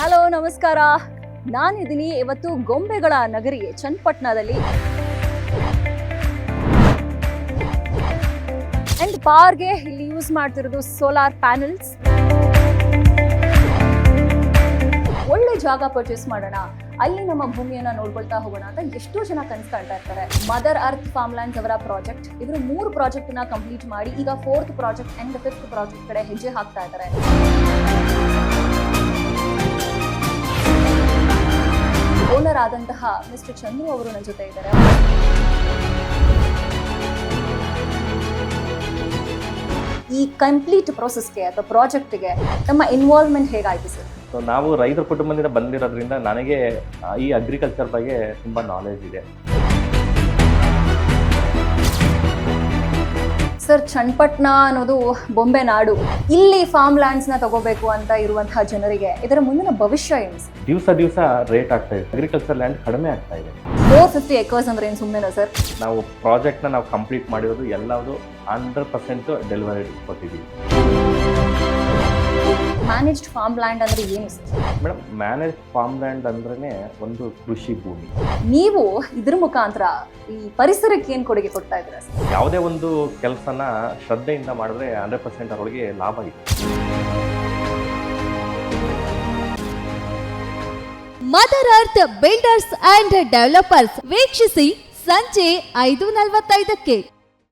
Hello ನಮಸ್ಕಾರ. ನಾನಿದ್ದೀನಿ ಇವತ್ತು ಗೊಂಬೆಗಳ ನಗರಿ ಚನ್ನಪಟ್ಟಣದಲ್ಲಿ. ಅಂಡ್ ಪಾರ್ಗೆ ಇಲ್ಲಿ ಯೂಸ್ ಮಾಡ್ತಿರೋದು ಸೋಲಾರ್ ಪ್ಯಾನಲ್ಸ್. ಒಳ್ಳೆ ಜಾಗ ಪರ್ಚೇಸ್ ಮಾಡೋಣ, ಅಲ್ಲಿ ನಮ್ಮ ಭೂಮಿಯನ್ನ ನೋಡ್ಕೊಳ್ತಾ ಹೋಗೋಣ ಅಂತ ಎಷ್ಟೋ ಜನ ಕನಸು ಕಾಣ್ತಾ ಇರ್ತಾರೆ. ಮದರ್ ಅರ್ತ್ ಫಾರ್ಮ್ಲ್ಯಾಂಡ್ಸ್ ಅವರ ಪ್ರಾಜೆಕ್ಟ್, ಇವರು 3 ಪ್ರಾಜೆಕ್ಟ್ ನ ಕಂಪ್ಲೀಟ್ ಮಾಡಿ ಈಗ 4th project and 5th project ಕಡೆ ಹೆಜ್ಜೆ ಹಾಕ್ತಾ ಇದ್ದಾರೆ. ಓನರ್ ಆದಂತಹ ಮಿಸ್ಟರ್ ಚಂದ್ರು ಅವರು ನನ್ನ ಜೊತೆ ಇದ್ದಾರೆ. ಈ ಕಂಪ್ಲೀಟ್ ಪ್ರೋಸೆಸ್ಗೆ ಅಥವಾ ಪ್ರಾಜೆಕ್ಟ್ಗೆ ನಮ್ಮ ಇನ್ವಾಲ್ವ್ಮೆಂಟ್ ಹೇಗಾಯ್ತು ಸರ್? ಸೊ ನಾವು ರೈತರ ಕುಟುಂಬದಿಂದ ಬಂದಿರೋದ್ರಿಂದ ನನಗೆ ಈ ಅಗ್ರಿಕಲ್ಚರ್ ಬಗ್ಗೆ ತುಂಬ ನಾಲೆಜ್ ಇದೆ. ಸರ್, ಚನ್ನಪಟ್ಟಣ ಅನ್ನೋದು ಬೊಂಬೆ ನಾಡು. ಇಲ್ಲಿ ಫಾರ್ಮ್ ಲ್ಯಾಂಡ್ಸ್ ನ ತಗೋಬೇಕು ಅಂತ ಇರುವಂತಹ ಜನರಿಗೆ ಇದರ ಮುಂದಿನ ಭವಿಷ್ಯ ಏನು ಸರ್? ದಿವಸ ರೇಟ್ ಆಗ್ತಾ ಇದೆ, ಅಗ್ರಿಕಲ್ಚರ್ ಲ್ಯಾಂಡ್ ಕಡಿಮೆ ಆಗ್ತಾ ಇದೆ. 450 acres ಅಂದ್ರೆ ಏನು ಸುಮ್ಮನೆ ಸರ್? ನಾವು ಪ್ರಾಜೆಕ್ಟ್ನ ನಾವು ಕಂಪ್ಲೀಟ್ ಮಾಡಿರೋದು ಎಲ್ಲವುದು 100% ಡೆಲಿವರಿ ಕೊಟ್ಟಿದ್ದೀವಿ. ಮ್ಯಾನೇಜ್ಡ್ ಫಾರ್ಮ್ ಲ್ಯಾಂಡ್ ಅಂದ್ರೆ ಏನು sir? Madam, manage farm land ಅಂದ್ರೆ ಒಂದು ಕೃಷಿ ಭೂಮಿ. ನೀವು ಇದ್ರ ಮುಖಾಂತರ ಈ ಪರಿಸರಕ್ಕೆ ಏನು ಕೊಡುಗೆ ಕೊಡ್ತಾ ಇದ್ದೀರಾ ಸರ್? ಯಾವುದೇ ಒಂದು ಕೆಲಸನ ಶ್ರದ್ಧೆಯಿಂದ ಮಾಡಿದ್ರೆ 100% ಅದರೊಳಗೆ ಲಾಭ ಇದೆ. Mother earth builders and developers ವೀಕ್ಷಿಸಿ ಸಂಜೆ 5:45ಕ್ಕೆ.